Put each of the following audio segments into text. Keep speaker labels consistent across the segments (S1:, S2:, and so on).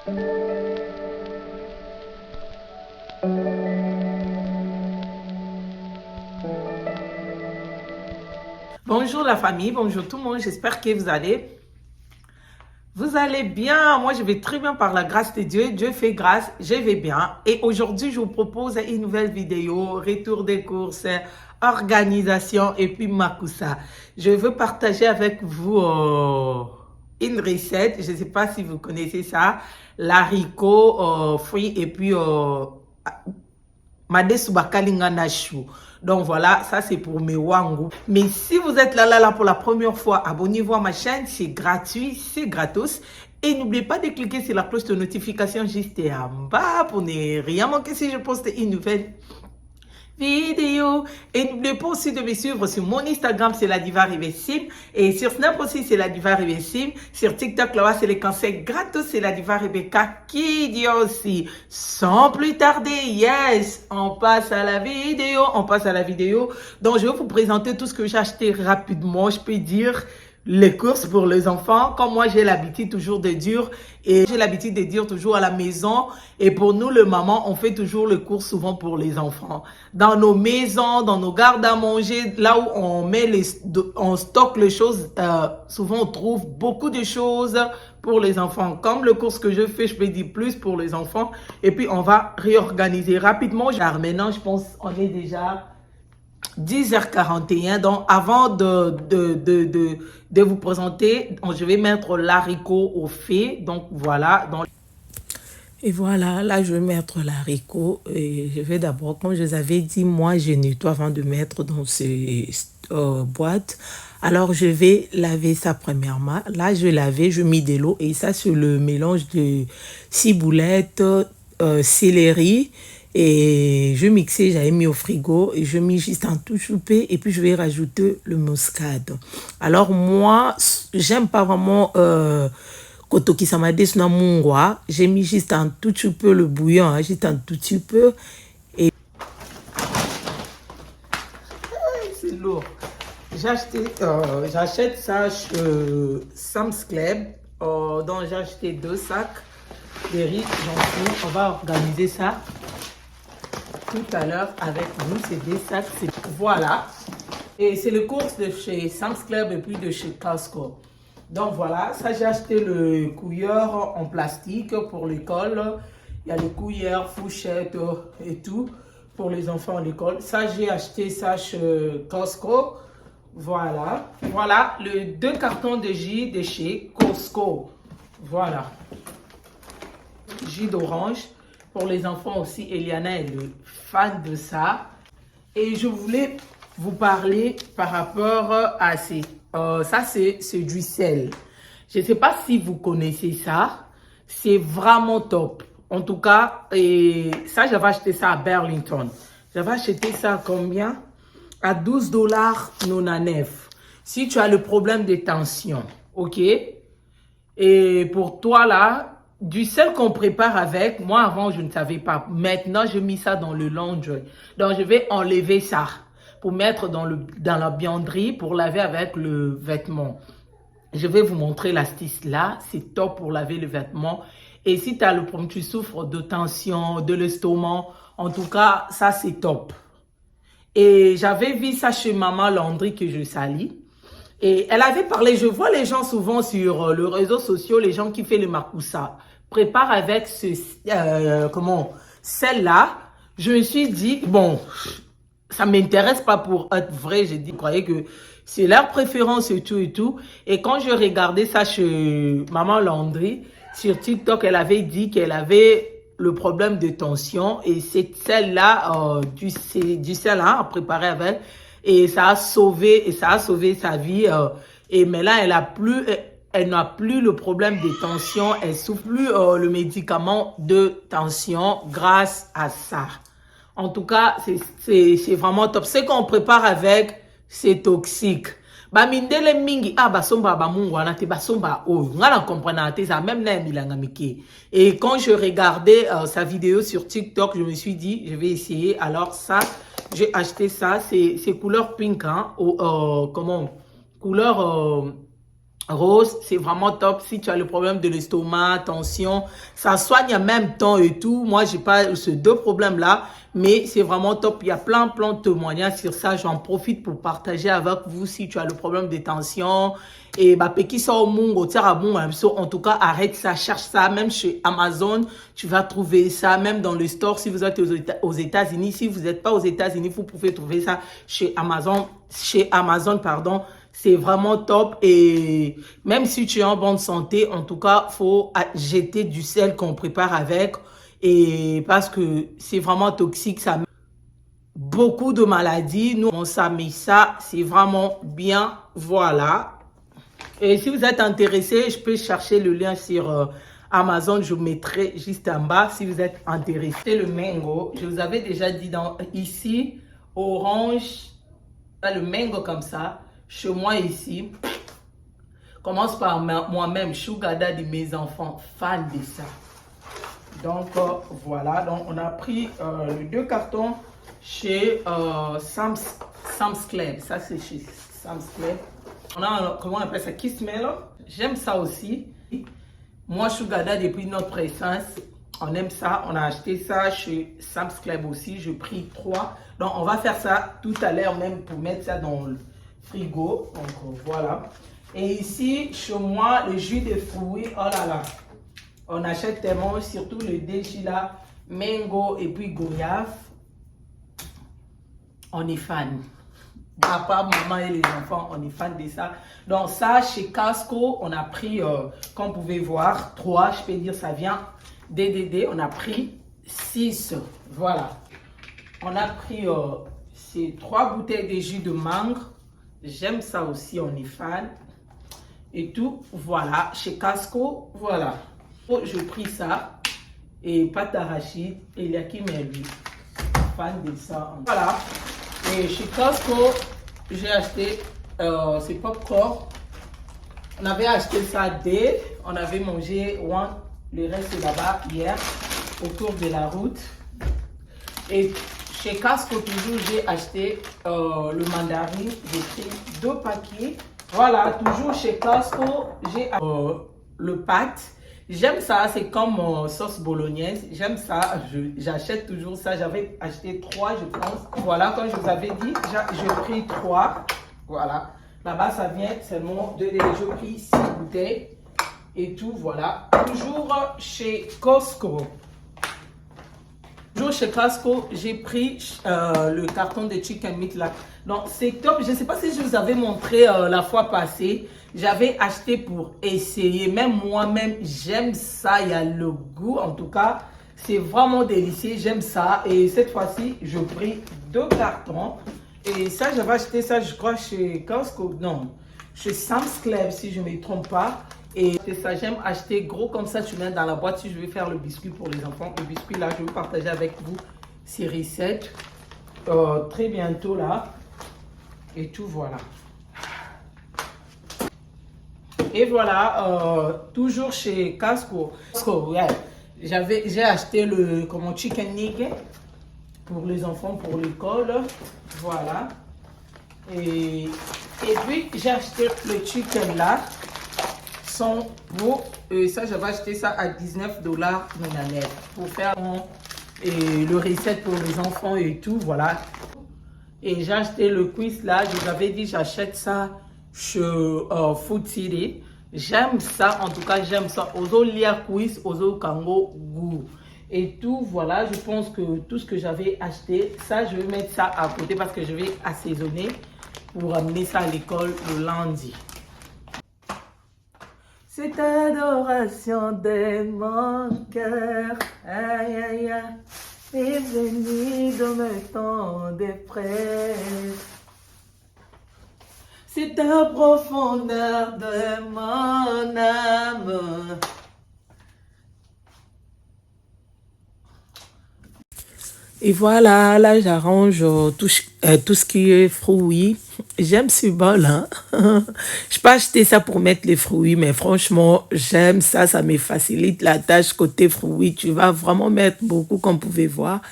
S1: Bonjour la famille, bonjour tout le monde, j'espère que vous allez bien. Moi je vais très bien par la grâce de Dieu, Dieu fait grâce, je vais bien. Et aujourd'hui je vous propose une nouvelle vidéo, retour des courses, organisation et puis Makusa. Je veux partager avec vous une recette, je ne sais pas si vous connaissez ça, l'haricot fruit et puis Madesu bakalinga na chou. Donc voilà, ça c'est pour mes wangou. Mais si vous êtes là pour la première fois, abonnez-vous à ma chaîne, c'est gratuit, c'est gratos. Et n'oubliez pas de cliquer sur la cloche de notification juste en bas pour ne rien manquer si je poste une nouvelle vidéo. Et n'oubliez pas aussi de me suivre sur mon Instagram, c'est la diva Réversible. Et sur Snap aussi, c'est la diva Réversible. Sur TikTok, là-bas, c'est les conseils gratos, c'est la diva Rebecca qui dit aussi. Sans plus tarder, yes, on passe à la vidéo. Donc, je vais vous présenter tout ce que j'ai acheté rapidement, je peux dire. Les courses pour les enfants, comme moi j'ai l'habitude toujours de dire, et j'ai l'habitude de dire toujours à la maison, et pour nous le maman, on fait toujours les courses souvent pour les enfants. Dans nos maisons, dans nos gardes à manger, là où on stocke les choses, souvent on trouve beaucoup de choses pour les enfants. Comme le course que je fais, je peux dire plus pour les enfants, et puis on va réorganiser rapidement. Car maintenant, je pense on est déjà 10h41. Donc, avant de vous présenter, je vais mettre l'haricot au fait. Donc, voilà. Et voilà, là, je vais mettre l'haricot. Et je vais d'abord, comme je vous avais dit, moi, je nettoie avant de mettre dans ces boîtes. Alors, je vais laver ça premièrement. Là, je vais laver, je mets de l'eau. Et ça, c'est le mélange de ciboulette, céleri. Et je mixais, j'avais mis au frigo et je mets juste un tout choupe et puis je vais rajouter le muscade. Alors moi, j'aime pas vraiment kotoki samade na mungwa. J'ai mis juste un tout petit peu le bouillon, hein, juste un tout petit peu. Et c'est lourd. J'achète ça chez Sam's Club. Donc j'ai acheté 2 sacs de riz. On va organiser ça tout à l'heure avec nous. C'est des sacs, voilà, et c'est le course de chez Sam's Club et puis de chez Costco. Donc voilà, ça j'ai acheté le cuillère en plastique pour l'école. Il y a les cuillères, fourchettes et tout pour les enfants à l'école. Ça j'ai acheté ça chez Costco. Voilà, voilà le 2 cartons de jus de chez Costco. Voilà, jus d'orange. Pour les enfants aussi, Eliana est le fan de ça. Et je voulais vous parler par rapport à ces... ça, c'est du sel. Je ne sais pas si vous connaissez ça. C'est vraiment top. En tout cas, et ça, j'avais acheté ça à Burlington. J'avais acheté ça à combien? À $12,99. Si tu as le problème de tension, ok? Et pour toi, là... Du sel qu'on prépare avec, moi avant je ne savais pas. Maintenant j'ai mis ça dans le laundry. Donc je vais enlever ça pour mettre dans la buanderie pour laver avec le vêtement. Je vais vous montrer l'astuce là. C'est top pour laver le vêtement. Et si tu as le problème, tu souffres de tension, de l'estomac, en tout cas ça c'est top. Et j'avais vu ça chez Maman Landry que je salis. Et elle avait parlé, je vois les gens souvent sur les réseaux sociaux, les gens qui font le makusa, préparent avec celle-là. Je me suis dit, bon, ça m'intéresse pas pour être vrai. J'ai dit, je croyais que c'est leur préférence et tout et tout. Et quand je regardais ça chez Maman Landry, sur TikTok, elle avait dit qu'elle avait le problème de tension. Et c'est celle-là, du sel à préparer avec. Et ça a sauvé sa vie. Et mais là, elle n'a plus le problème de tension. Elle souffre plus le médicament de tension grâce à ça. En tout cas, c'est vraiment top. Ce qu'on prépare avec, c'est toxique. Ba mindele mingi basomba ba mungu wana te basomba o ngala comprendre te ça même na milanga mike. Et quand je regardais sa vidéo sur TikTok, je me suis dit je vais essayer. Alors ça, j'ai acheté ça, c'est couleur pink hein, couleur Rose, c'est vraiment top si tu as le problème de l'estomac, tension. Ça soigne en même temps et tout. Moi, j'ai pas ces deux problèmes-là, mais c'est vraiment top. Il y a plein de témoignages sur ça. J'en profite pour partager avec vous si tu as le problème de tension. Et bah, qui sort au monde, en tout cas, arrête ça, cherche ça. Même chez Amazon, tu vas trouver ça. Même dans le store, si vous êtes aux États-Unis. Si vous n'êtes pas aux États-Unis, vous pouvez trouver ça chez Amazon, pardon. C'est vraiment top et même si tu es en bonne santé, en tout cas, faut jeter du sel qu'on prépare avec et parce que c'est vraiment toxique, ça met beaucoup de maladies. Nous, on s'est mis ça, c'est vraiment bien, voilà. Et si vous êtes intéressé, je peux chercher le lien sur Amazon, je vous mettrai juste en bas si vous êtes intéressé. Le mango, je vous avais déjà dit ici, orange, le mango comme ça. Chez moi ici, commence par moi-même, Sugar Daddy, mes enfants, fans de ça. Donc voilà, donc on a pris les 2 cartons chez Sam's Club. Ça c'est chez Sam's Club. On a, comment on appelle ça, Kismel. J'aime ça aussi. Moi, Sugar Daddy, depuis notre essence, on aime ça. On a acheté ça chez Sam's Club aussi. J'ai pris 3. Donc on va faire ça tout à l'heure même pour mettre ça dans le frigo. Donc voilà. Et ici, chez moi, le jus de fruits, oh là là. On achète tellement, surtout le déji là, mango et puis goyave. On est fan. Papa, maman et les enfants, on est fan de ça. Donc ça, chez Costco, on a pris, comme vous pouvez voir, 3, je peux dire, ça vient DDD. On a pris 6. Voilà. On a pris ces 3 bouteilles de jus de mangue. J'aime ça aussi, on est fan. Et tout, voilà, chez Costco, voilà. J'ai pris ça. Et pâte d'arachide, et Eliakim et lui. Fan de ça. Voilà. Et chez Costco, j'ai acheté ces popcorn. On avait acheté ça dès, on avait mangé le reste là-bas hier, autour de la route. Et chez Costco, toujours, j'ai acheté le mandarine. J'ai pris 2 paquets. Voilà, toujours chez Costco, j'ai le pâte. J'aime ça, c'est comme sauce bolognaise. J'aime ça, j'achète toujours ça. J'avais acheté 3, je pense. Voilà, comme je vous avais dit, j'ai pris 3. Voilà. Là-bas, ça vient seulement de... J'ai pris 6 bouteilles et tout, voilà. Toujours chez Costco. Toujours chez Costco, j'ai pris le carton de chicken meat là. Donc, c'est top. Je ne sais pas si je vous avais montré la fois passée. J'avais acheté pour essayer. Même moi-même, j'aime ça. Il y a le goût. En tout cas, c'est vraiment délicieux. J'aime ça. Et cette fois-ci, je pris 2 cartons. Et ça, j'avais acheté ça, je crois, chez Costco. Non, chez Sam's Club, si je ne me trompe pas. Et c'est ça, j'aime acheter gros comme ça, tu mets dans la boîte si je vais faire le biscuit pour les enfants. Le biscuit là, je vais partager avec vous ces recettes très bientôt là. Et tout, voilà. Et voilà, toujours chez Costco. Ouais. J'ai acheté le chicken nugget pour les enfants, pour l'école. Voilà. Et puis, j'ai acheté le chicken là. Sont beaux. Et ça, j'avais acheté ça à 19 $ net pour faire le recette pour les enfants et tout. Voilà. Et j'ai acheté le quiz là. Je vous avais dit, j'achète ça chez Food City. J'aime ça. En tout cas, j'aime ça. Ozo lire quiz, ozo kango goût. Et tout, voilà. Je pense que tout ce que j'avais acheté, ça, je vais mettre ça à côté parce que je vais assaisonner pour amener ça à l'école le lundi. Cette adoration de mon cœur, aïe aïe aïe, est venue dans mes temps de presse. C'est la profondeur de mon âme. Et voilà, là j'arrange tout ce qui est fruits. J'aime ce bol, hein. Je peux acheter ça pour mettre les fruits, mais franchement, j'aime ça. Ça me facilite la tâche côté fruits. Tu vas vraiment mettre beaucoup, comme vous pouvez voir.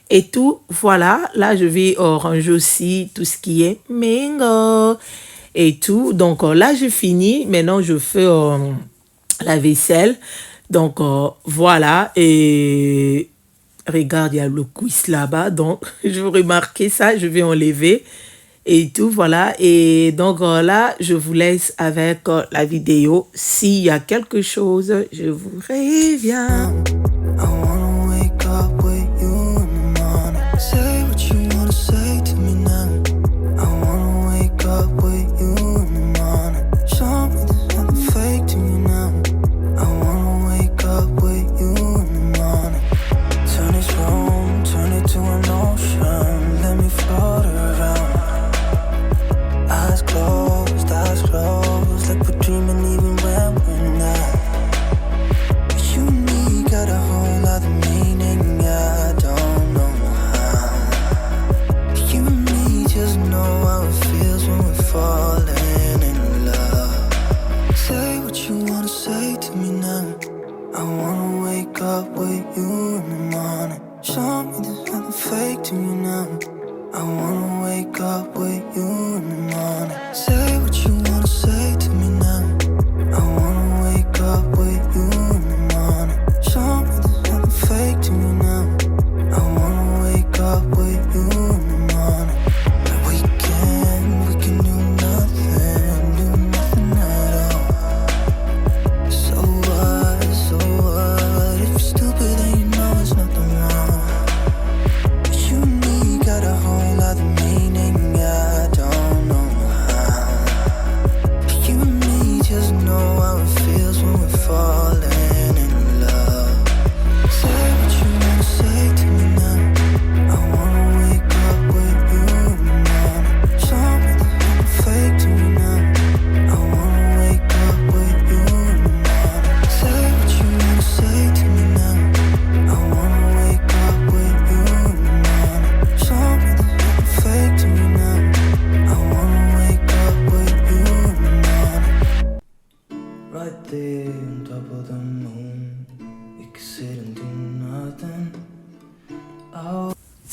S1: Et tout, voilà. Là, je vais ranger aussi tout ce qui est mango. et tout. Donc là, j'ai fini. Maintenant, je fais la vaisselle. Donc voilà. Et regarde, il y a le quiz là-bas. Donc, je vous remarquez ça. Je vais enlever et tout. Voilà. Et donc là, je vous laisse avec la vidéo. S'il y a quelque chose, je vous reviens.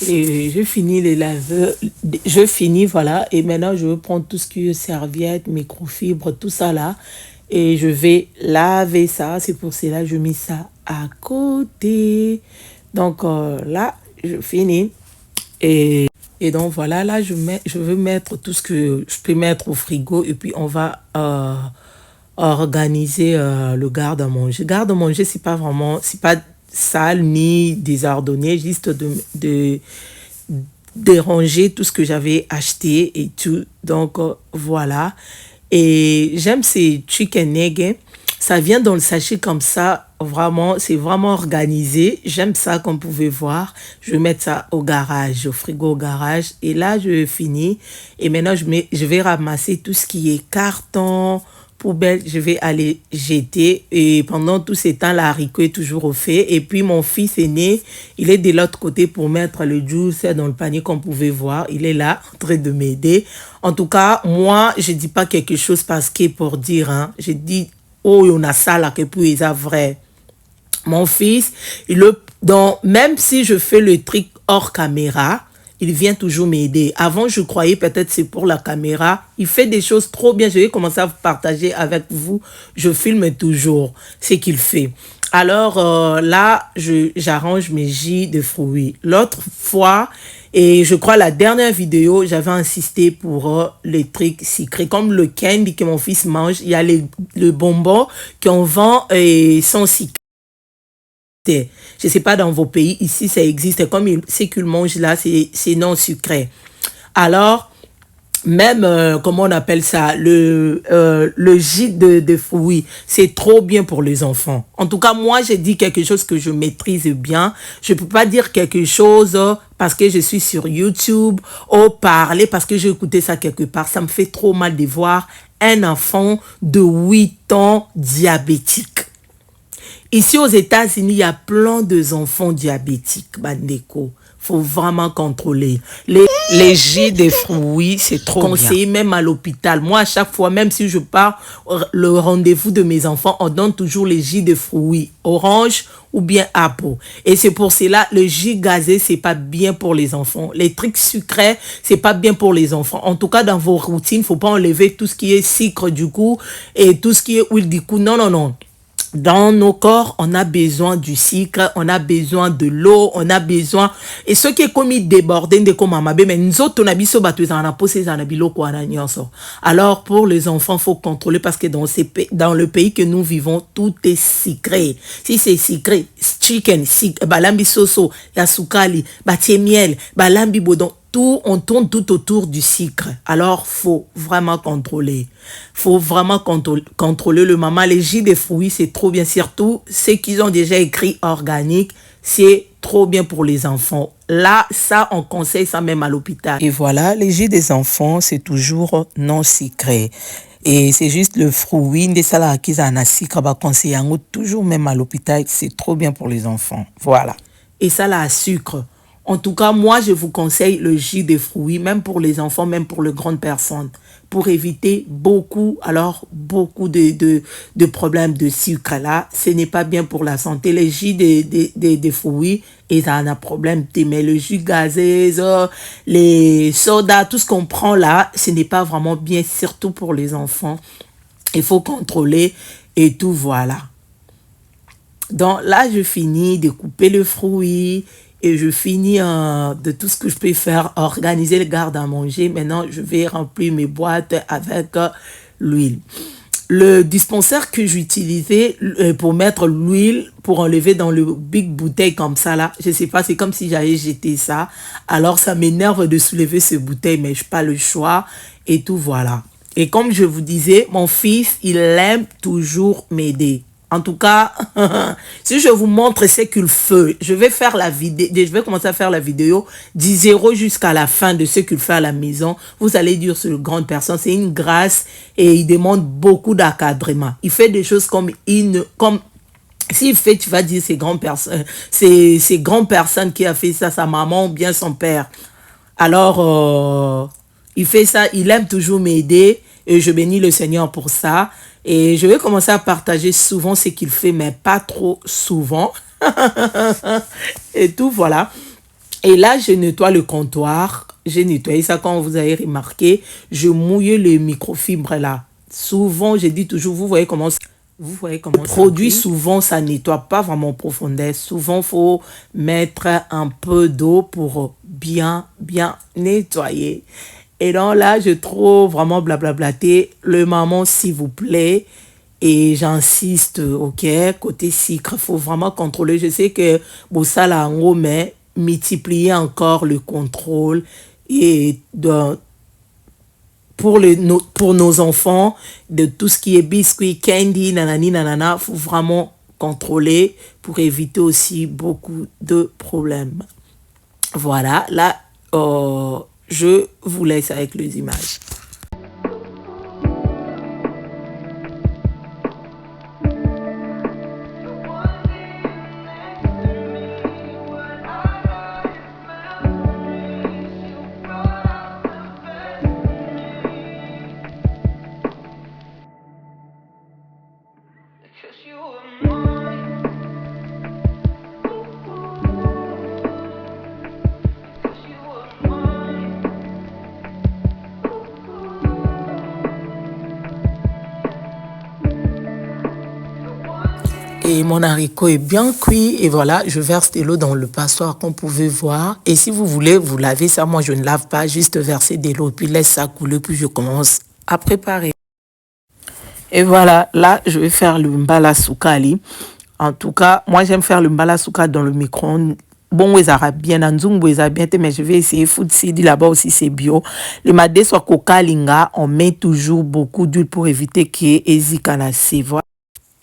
S1: Et je finis les laveurs, je finis, voilà, et maintenant je vais prendre tout ce qui est serviette, microfibre, tout ça là, et je vais laver ça. C'est pour cela que je mets ça à côté. Donc là, je finis, et donc voilà, là je veux mettre tout ce que je peux mettre au frigo, et puis on va organiser le garde-à-manger. Garde-à-manger, c'est pas vraiment, c'est pas sale ni désordonné, juste de déranger tout ce que j'avais acheté et tout. Donc voilà. Et j'aime ces chicken eggs. Ça vient dans le sachet comme ça. Vraiment, c'est vraiment organisé. J'aime ça, comme vous pouvez voir. Je vais mettre ça au garage, au frigo au garage. Et là, je finis. Et maintenant, je vais ramasser tout ce qui est carton, poubelle, je vais aller jeter. Et pendant tout ce temps, l'haricot est toujours au fait. Et puis, mon fils aîné, il est de l'autre côté pour mettre le juice dans le panier, comme vous pouvez voir. Il est là, en train de m'aider. En tout cas, moi, je ne dis pas quelque chose parce que pour dire, hein, je dis, oh, on a ça là, que puis c'est vrai. Mon fils, même si je fais le truc hors caméra, il vient toujours m'aider. Avant, je croyais peut-être c'est pour la caméra. Il fait des choses trop bien. Je vais commencer à vous partager avec vous. Je filme toujours ce qu'il fait. Alors là, j'arrange mes jus de fruits. L'autre fois, et je crois la dernière vidéo, j'avais insisté pour les trucs sucrés. Comme le candy que mon fils mange, il y a le bonbon qu'on vend sans sucre. Je ne sais pas dans vos pays, ici ça existe, comme ce qu'ils mangent là, c'est non sucré. Alors, même, comment on appelle ça, le jus de fruits, c'est trop bien pour les enfants. En tout cas, moi, j'ai dit quelque chose que je maîtrise bien. Je ne peux pas dire quelque chose parce que je suis sur YouTube ou parler parce que j'ai écouté ça quelque part. Ça me fait trop mal de voir un enfant de 8 ans diabétique. Ici aux États-Unis, il y a plein d'enfants diabétiques, Bandeko. faut vraiment contrôler. Les jus de fruits, c'est trop conseillé bien. Même à l'hôpital. Moi, à chaque fois, même si je pars le rendez-vous de mes enfants, on donne toujours les jus de fruits, orange ou bien apple. Et c'est pour cela, le jus gazé, c'est pas bien pour les enfants. Les trucs sucrés, c'est pas bien pour les enfants. En tout cas, dans vos routines, faut pas enlever tout ce qui est sucre du coup et tout ce qui est huile du coup. Non, non, non. Dans nos corps, on a besoin du sucre, on a besoin de l'eau, on a besoin... Et ce qui est comme débordé de comme amabe, mais nous autres, on a besoin de alors, pour les enfants, faut contrôler parce que dans le pays que nous vivons, tout est sucré. Si c'est sucré, chicken, balambi soso, yasukali, batie miel, balambi bodon, tout, on tourne tout autour du sucre. Alors, faut vraiment contrôler. Faut vraiment contrôler le maman. Les jus de fruits, c'est trop bien. Surtout, ceux qui ont déjà écrit organique, c'est trop bien pour les enfants. Là, ça, on conseille ça même à l'hôpital. Et voilà, les jus des enfants, c'est toujours non sucré. Et c'est juste le fruit, des salades qui ont un sucre, bah, conseiller toujours même à l'hôpital, c'est trop bien pour les enfants. Voilà. Et ça, là, à sucre. En tout cas, moi, je vous conseille le jus de fruits, même pour les enfants, même pour les grandes personnes, pour éviter beaucoup de problèmes de sucre. Là, ce n'est pas bien pour la santé. Les jus de fruits, ils ont un problème. Mais le jus gazé, les sodas, tout ce qu'on prend là, ce n'est pas vraiment bien, surtout pour les enfants. Il faut contrôler et tout, voilà. Donc là, je finis de couper le fruit. Et je finis de tout ce que je peux faire, organiser le garde à manger. Maintenant, je vais remplir mes boîtes avec l'huile. Le dispensaire que j'utilisais pour mettre l'huile, pour enlever dans le big bouteille comme ça, là, je sais pas, c'est comme si j'avais jeté ça. Alors, ça m'énerve de soulever ce bouteille, mais je n'ai pas le choix. Et tout, voilà. Et comme je vous disais, mon fils, il aime toujours m'aider. En tout cas, si je vous montre ce qu'il fait, je vais faire la vidéo, je vais commencer à faire la vidéo du 0 jusqu'à la fin de ce qu'il fait à la maison. Vous allez dire sur une grande personne, c'est une grâce et il demande beaucoup d'encadrement. Il fait des choses comme s'il fait, tu vas dire, ces grandes personnes qui a fait ça, sa maman ou bien son père. Alors, il fait ça, il aime toujours m'aider et je bénis le Seigneur pour ça. Et je vais commencer à partager souvent ce qu'il fait, mais pas trop souvent. Et tout, voilà. Et là, je nettoie le comptoir. J'ai nettoyé ça, quand vous avez remarqué. Je mouille les microfibres là. Souvent, je dis toujours, vous voyez comment le produit, souvent, ça nettoie pas vraiment en profondeur. Souvent, il faut mettre un peu d'eau pour bien nettoyer. Et donc là, je trouve vraiment blablablaté. Le maman, s'il vous plaît. Et j'insiste, ok, côté sucre, il faut vraiment contrôler. Je sais que bon, ça là, en gros, mais multiplier encore le contrôle. Et pour nos enfants, de tout ce qui est biscuits, candy, nanani, nanana, il faut vraiment contrôler pour éviter aussi beaucoup de problèmes. Voilà, là, je vous laisse avec les images. Et mon haricot est bien cuit. Et voilà, je verse de l'eau dans le passoire comme vous pouvez voir. Et si vous voulez, vous lavez ça. Moi, je ne lave pas, juste verser de l'eau. Puis laisse ça couler, puis je commence à préparer. Et voilà, là, je vais faire le mbala soukali. En tout cas, moi, j'aime faire le mbala souka dans le micro-ondes. Bon, vous avez bien, mais je vais essayer food city là-bas aussi, c'est bio. Le madé soit coca linga, on met toujours beaucoup d'huile pour éviter qu'il y ait hésicanassé.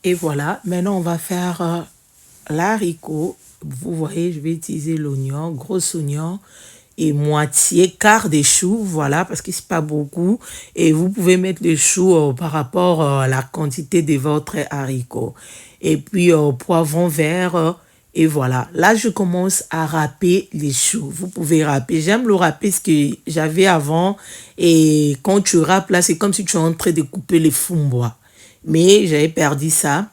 S1: Et voilà, maintenant on va faire l'haricot. Vous voyez, je vais utiliser l'oignon, gros oignon et quart des choux, voilà, parce que c'est pas beaucoup. Et vous pouvez mettre les choux par rapport à la quantité de votre haricot. Et puis poivron vert Et voilà, là je commence à râper les choux. Vous pouvez râper. J'aime le râper ce que j'avais avant. Et quand tu râpes là, c'est comme si tu es en train de couper les fumbois. Mais j'avais perdu ça.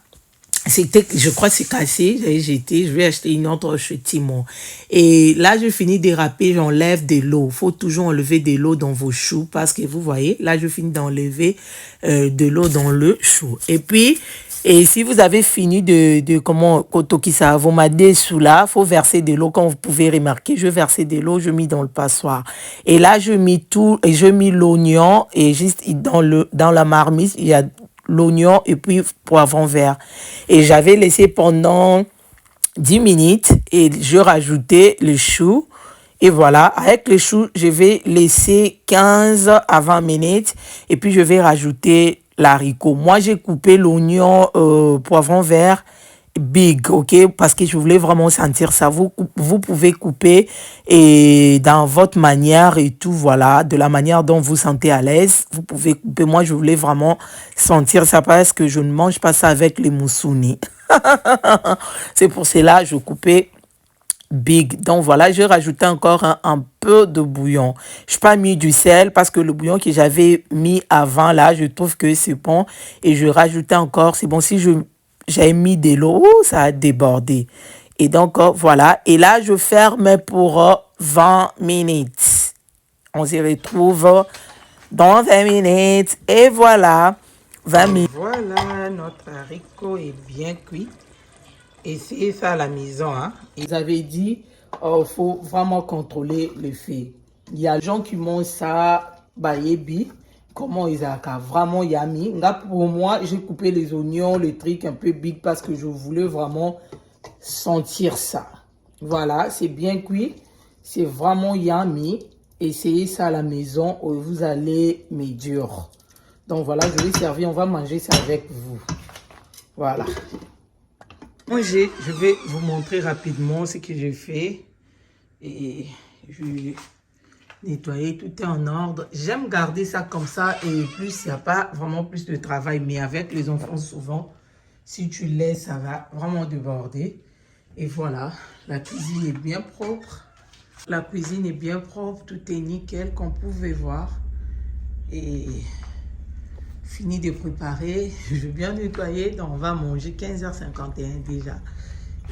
S1: C'était, je crois que c'est cassé, j'avais jeté, je vais acheter une autre chez Timon. Et là, je finis de râper, j'enlève de l'eau. Il faut toujours enlever de l'eau dans vos choux parce que vous voyez, là, je finis d'enlever de l'eau dans le chou. Et puis, et si vous avez fini de comment, kotokisa, vous m'avez sous là, faut verser de l'eau. Comme vous pouvez remarquer, je versais de l'eau, je mis dans le passoire. Et là, je mis tout, et je mis l'oignon et juste dans la marmite, il y a l'oignon et puis poivron vert. Et j'avais laissé pendant 10 minutes et je rajoutais le chou. Et voilà, avec le chou, je vais laisser 15 à 20 minutes et puis je vais rajouter l'haricot. Moi, j'ai coupé l'oignon poivron vert big, ok, parce que je voulais vraiment sentir ça. Vous pouvez couper et dans votre manière et tout, voilà, de la manière dont vous sentez à l'aise, vous pouvez couper. Moi, je voulais vraiment sentir ça parce que je ne mange pas ça avec les moussounis. C'est pour cela que je coupais big. Donc voilà, je rajoutais encore un peu de bouillon. Je n'ai pas mis du sel parce que le bouillon que j'avais mis avant là, je trouve que c'est bon. Et je rajoutais encore, c'est bon, si j'avais mis de l'eau, ça a débordé. Et donc voilà, et là je ferme pour 20 minutes. On se retrouve dans 20 minutes. Et voilà, 20 minutes. Voilà, notre haricot est bien cuit. Et c'est ça à la maison. Hein. Ils avaient dit faut vraiment contrôler le feu. Il y a des gens qui mangent ça, bayebi, comment ils ont vraiment yummy. Pour moi, j'ai coupé les oignons, les trucs un peu big parce que je voulais vraiment sentir ça. Voilà, c'est bien cuit. C'est vraiment yummy. Essayez ça à la maison ou vous allez médure. Donc voilà, je vais servir. On va manger ça avec vous. Voilà. Je vais vous montrer rapidement ce que j'ai fait. Et je vais nettoyer, tout est en ordre. J'aime garder ça comme ça et plus, il n'y a pas vraiment plus de travail. Mais avec les enfants, souvent, si tu laisses, ça va vraiment déborder. Et voilà, la cuisine est bien propre. La cuisine est bien propre, tout est nickel, comme vous pouvez voir. Et fini de préparer, je vais bien nettoyer, donc on va manger 15h51 déjà.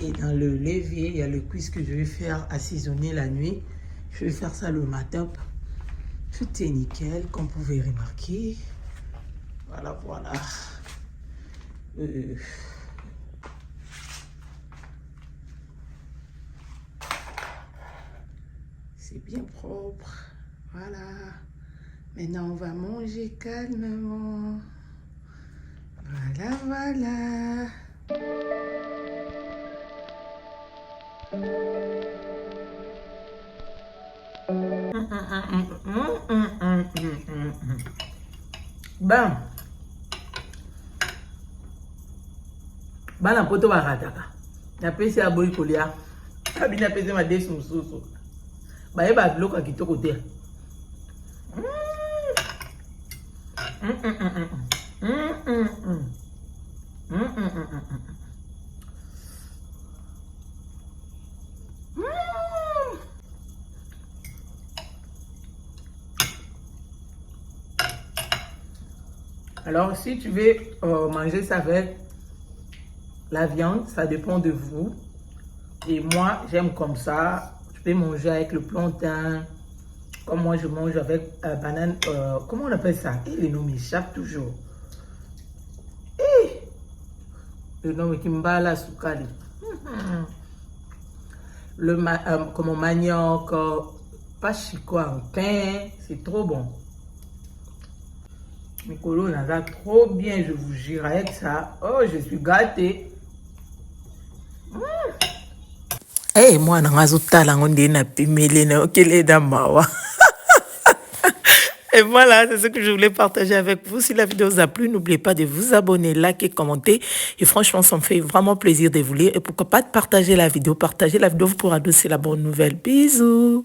S1: Et dans le levier, il y a le cuisse que je vais faire assaisonner la nuit. Je vais faire ça le matin. Tout est nickel, comme vous pouvez remarquer. Voilà, voilà. C'est bien propre. Voilà. Maintenant, on va manger calmement. Voilà, voilà. Bam. Bana poto barataka. Na pesi ya boy kolia. Abina pesi ma desu mususu. Ba yeba biloko kitoko te. Alors, si tu veux manger ça avec la viande, ça dépend de vous. Et moi, j'aime comme ça. Tu peux manger avec le plantain. Comme moi, je mange avec banane. Comment on appelle ça? Et les noms m'échappent toujours. Le nom qui me bat la soukali. Comme manioc, pas chico en pain. C'est trop bon. Mikolo n'a trop bien, je vous jure, avec ça. Oh, je suis gâtée. Eh, moi, et voilà, c'est ce que je voulais partager avec vous. Si la vidéo vous a plu, n'oubliez pas de vous abonner, liker, commenter. Et franchement, ça me fait vraiment plaisir de vous lire. Et pourquoi pas de partager la vidéo. Partagez la vidéo pour adoucir la bonne nouvelle. Bisous.